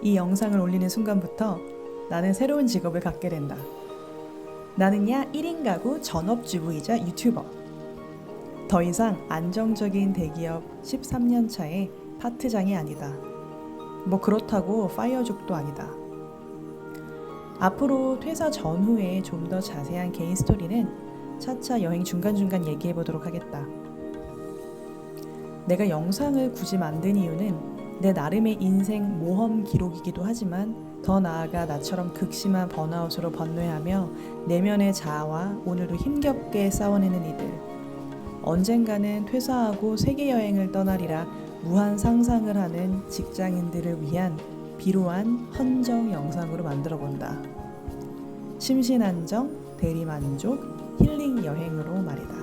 이 영상을 올리는 순간부터 나는 새로운 직업을 갖게 된다. 나는야 1인 가구 전업주부이자 유튜버. 더 이상 안정적인 대기업 13년 차의 파트장이 아니다. 뭐 그렇다고 파이어족도 아니다. 앞으로 퇴사 전후에 좀 더 자세한 개인 스토리는 차차 여행 중간중간 얘기해 보도록 하겠다. 내가 영상을 굳이 만든 이유는 내 나름의 인생 모험 기록이기도 하지만 더 나아가 나처럼 극심한 번아웃으로 번뇌하며 내면의 자아와 오늘도 힘겹게 싸워내는 이들, 언젠가는 퇴사하고 세계 여행을 떠나리라 무한 상상을 하는 직장인들을 위한 비로한 헌정 영상으로 만들어 본다. 심신안정, 대리만족, 힐링 여행으로 말이다.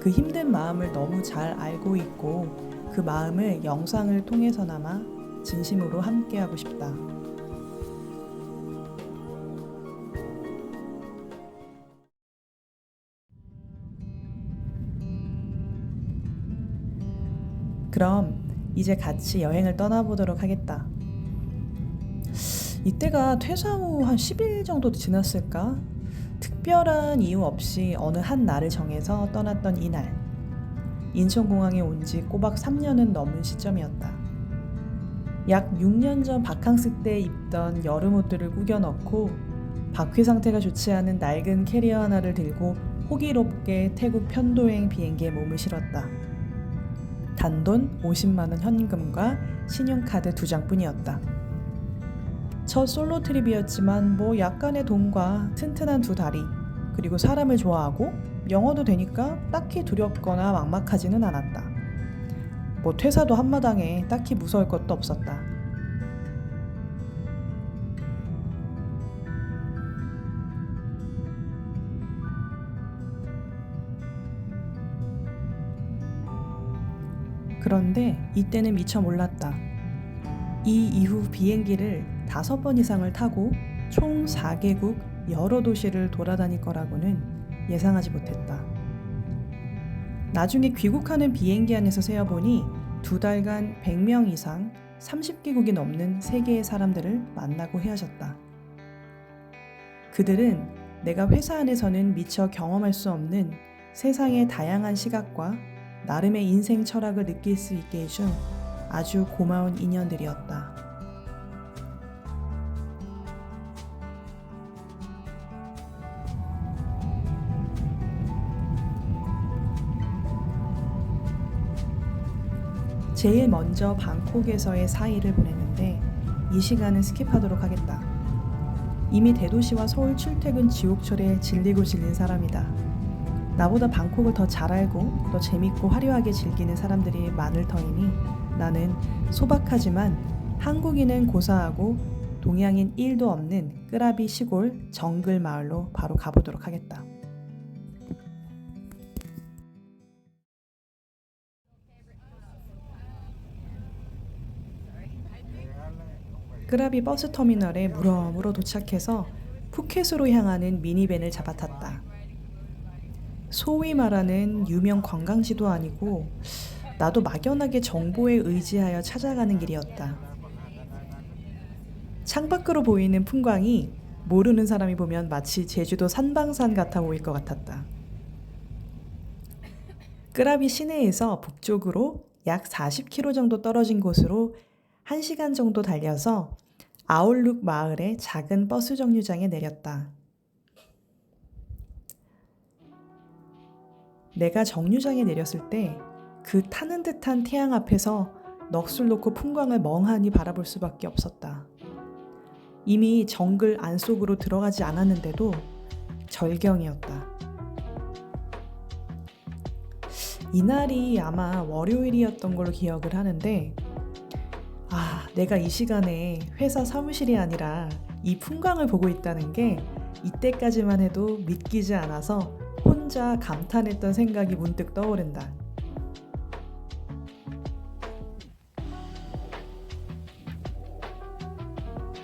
그 힘든 마음을 너무 잘 알고 있고 그 마음을 영상을 통해서나마 진심으로 함께하고 싶다. 그럼 이제 같이 여행을 떠나보도록 하겠다. 이때가 퇴사 후 한 10일 정도 지났을까? 특별한 이유 없이 어느 한 날을 정해서 떠났던 이날. 인천공항에 온 지 꼬박 3년은 넘은 시점이었다. 약 6년 전 바캉스 때 입던 여름 옷들을 꾸겨 넣고 바퀴 상태가 좋지 않은 낡은 캐리어 하나를 들고 호기롭게 태국 편도행 비행기에 몸을 실었다. 단돈 50만 원 현금과 신용카드 2장뿐이었다. 첫 솔로 트립이었지만 뭐 약간의 돈과 튼튼한 2다리 그리고 사람을 좋아하고 영어도 되니까 딱히 두렵거나 막막하지는 않았다. 뭐 퇴사도 한마당에 딱히 무서울 것도 없었다. 그런데 이때는 미처 몰랐다. 이 이후 비행기를 5번 이상을 타고 총 4개국 여러 도시를 돌아다닐 거라고는 예상하지 못했다. 나중에 귀국하는 비행기 안에서 세어보니 2달간 100명 이상 30개국이 넘는 세계의 사람들을 만나고 헤어졌다. 그들은 내가 회사 안에서는 미처 경험할 수 없는 세상의 다양한 시각과 나름의 인생 철학을 느낄 수 있게 해준 아주 고마운 인연들이었다. 제일 먼저 방콕에서의 4일을 보냈는데 이 시간은 스킵하도록 하겠다. 이미 대도시와 서울 출퇴근 지옥철에 질리고 질린 사람이다. 나보다 방콕을 더 잘 알고 더 재밌고 화려하게 즐기는 사람들이 많을 터이니 나는 소박하지만 한국인은 고사하고 동양인 1도 없는 끄라비 시골 정글 마을로 바로 가보도록 하겠다. 끄라비 버스터미널에 무럭무럭 도착해서 푸켓으로 향하는 미니밴을 잡아탔다. 소위 말하는 유명 관광지도 아니고 나도 막연하게 정보에 의지하여 찾아가는 길이었다. 창밖으로 보이는 풍광이 모르는 사람이 보면 마치 제주도 산방산 같아 보일 것 같았다. 끄라비 시내에서 북쪽으로 약 40km 정도 떨어진 곳으로 1시간 정도 달려서 아울룩 마을의 작은 버스 정류장에 내렸다. 내가 정류장에 내렸을 때 그 타는 듯한 태양 앞에서 넋을 놓고 풍광을 멍하니 바라볼 수밖에 없었다. 이미 정글 안속으로 들어가지 않았는데도 절경이었다. 이날이 아마 월요일이었던 걸로 기억을 하는데 내가 이 시간에 회사 사무실이 아니라 이 풍광을 보고 있다는 게 이때까지만 해도 믿기지 않아서 혼자 감탄했던 생각이 문득 떠오른다.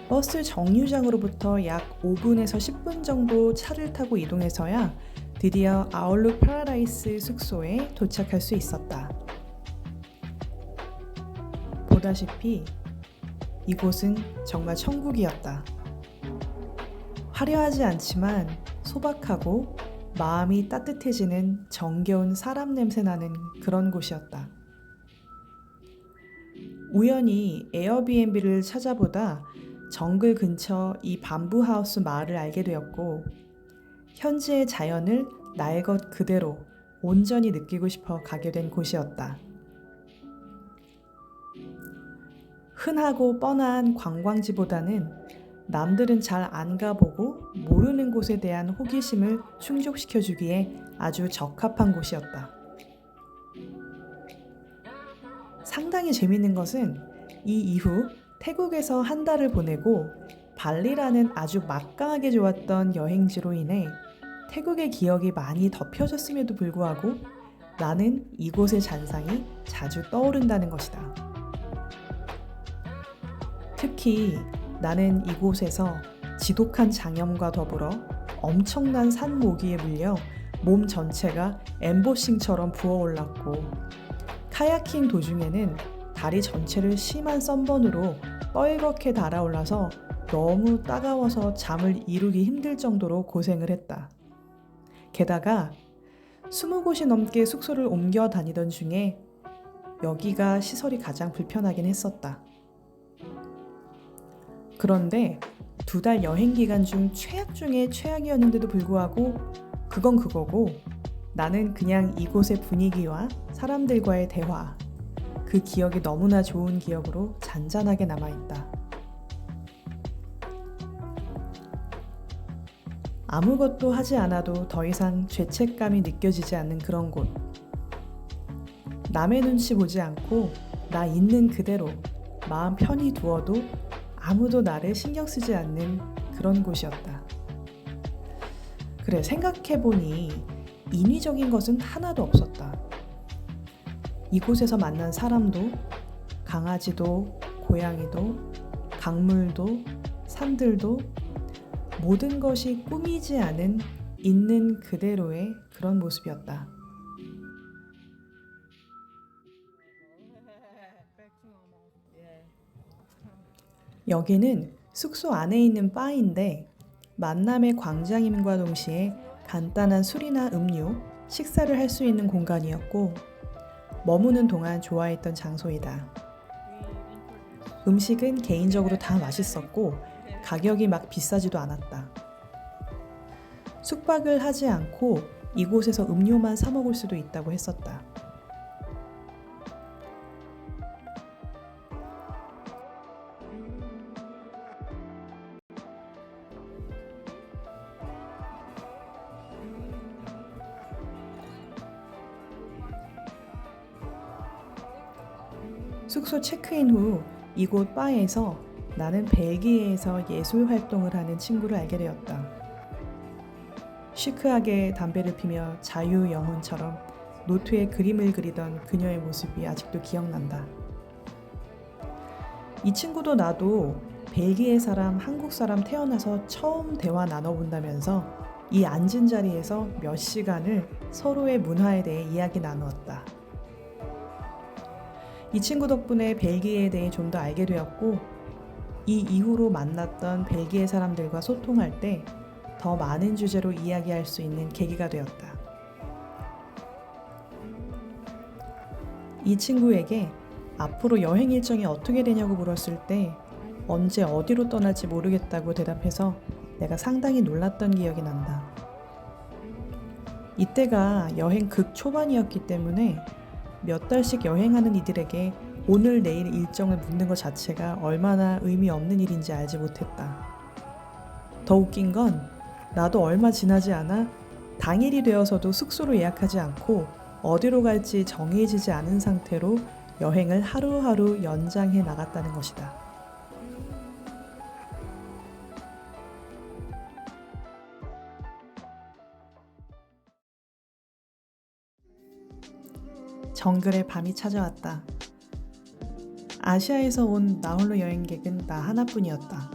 버스 정류장으로부터 약 5분에서 10분 정도 차를 타고 이동해서야 드디어 아울룩 파라다이스 숙소에 도착할 수 있었다. 보다시피 이곳은 정말 천국이었다. 화려하지 않지만 소박하고 마음이 따뜻해지는 정겨운 사람 냄새 나는 그런 곳이었다. 우연히 에어비앤비를 찾아보다 정글 근처 이 밤부하우스 마을을 알게 되었고, 현지의 자연을 날 것 그대로 온전히 느끼고 싶어 가게 된 곳이었다. 흔하고 뻔한 관광지보다는 남들은 잘 안 가보고 모르는 곳에 대한 호기심을 충족시켜주기에 아주 적합한 곳이었다. 상당히 재밌는 것은 이 이후 태국에서 한 달을 보내고 발리라는 아주 막강하게 좋았던 여행지로 인해 태국의 기억이 많이 덮여졌음에도 불구하고 나는 이곳의 잔상이 자주 떠오른다는 것이다. 특히 나는 이곳에서 지독한 장염과 더불어 엄청난 산 모기에 물려 몸 전체가 엠보싱처럼 부어올랐고, 카야킹 도중에는 다리 전체를 심한 썬번으로 뻘겋게 달아올라서 너무 따가워서 잠을 이루기 힘들 정도로 고생을 했다. 게다가 20곳이 넘게 숙소를 옮겨 다니던 중에 여기가 시설이 가장 불편하긴 했었다. 그런데 2달 여행 기간 중 최악 중에 최악이었는데도 불구하고 그건 그거고, 나는 그냥 이곳의 분위기와 사람들과의 대화, 그 기억이 너무나 좋은 기억으로 잔잔하게 남아있다. 아무것도 하지 않아도 더 이상 죄책감이 느껴지지 않는 그런 곳. 남의 눈치 보지 않고 나 있는 그대로 마음 편히 두어도 아무도 나를 신경 쓰지 않는 그런 곳이었다. 그래, 생각해보니 인위적인 것은 하나도 없었다. 이곳에서 만난 사람도, 강아지도, 고양이도, 강물도, 산들도 모든 것이 꾸미지 않은 있는 그대로의 그런 모습이었다. 여기는 숙소 안에 있는 바인데 만남의 광장임과 동시에 간단한 술이나 음료, 식사를 할 수 있는 공간이었고, 머무는 동안 좋아했던 장소이다. 음식은 개인적으로 다 맛있었고 가격이 막 비싸지도 않았다. 숙박을 하지 않고 이곳에서 음료만 사 먹을 수도 있다고 했었다. 숙소 체크인 후 이곳 바에서 나는 벨기에에서 예술 활동을 하는 친구를 알게 되었다. 시크하게 담배를 피며 자유 영혼처럼 노트에 그림을 그리던 그녀의 모습이 아직도 기억난다. 이 친구도 나도 벨기에 사람, 한국 사람 태어나서 처음 대화 나눠본다면서 이 앉은 자리에서 몇 시간을 서로의 문화에 대해 이야기 나누었다. 이 친구 덕분에 벨기에에 대해 좀 더 알게 되었고, 이 이후로 만났던 벨기에 사람들과 소통할 때 더 많은 주제로 이야기할 수 있는 계기가 되었다. 이 친구에게 앞으로 여행 일정이 어떻게 되냐고 물었을 때 언제 어디로 떠날지 모르겠다고 대답해서 내가 상당히 놀랐던 기억이 난다. 이때가 여행 극초반이었기 때문에 몇 달씩 여행하는 이들에게 오늘 내일 일정을 묻는 것 자체가 얼마나 의미 없는 일인지 알지 못했다. 더 웃긴 건 나도 얼마 지나지 않아 당일이 되어서도 숙소로 예약하지 않고 어디로 갈지 정해지지 않은 상태로 여행을 하루하루 연장해 나갔다는 것이다. 정글의 밤이 찾아왔다. 아시아에서 온 나홀로 여행객은 나 하나뿐이었다.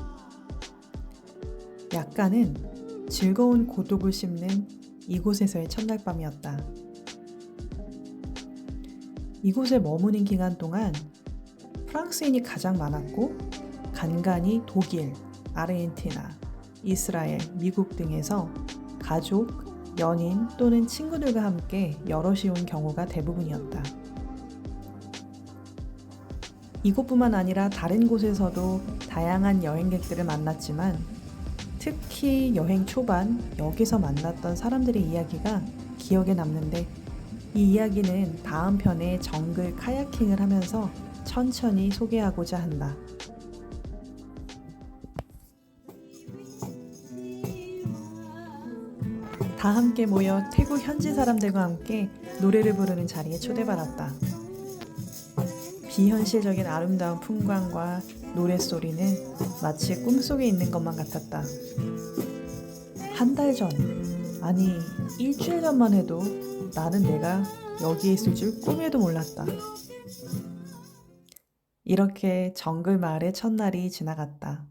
약간은 즐거운 고독을 씹는 이곳에서의 첫날 밤이었다. 이곳에 머무는 기간 동안 프랑스인이 가장 많았고 간간히 독일, 아르헨티나, 이스라엘, 미국 등에서 가족, 연인 또는 친구들과 함께 여럿이 온 경우가 대부분이었다. 이곳뿐만 아니라 다른 곳에서도 다양한 여행객들을 만났지만 특히 여행 초반 여기서 만났던 사람들의 이야기가 기억에 남는데 이 이야기는 다음 편에 정글 카야킹을 하면서 천천히 소개하고자 한다. 다 함께 모여 태국 현지 사람들과 함께 노래를 부르는 자리에 초대받았다. 비현실적인 아름다운 풍광과 노랫소리는 마치 꿈속에 있는 것만 같았다. 한 달 전, 아니 일주일 전만 해도 나는 내가 여기에 있을 줄 꿈에도 몰랐다. 이렇게 정글 마을의 첫날이 지나갔다.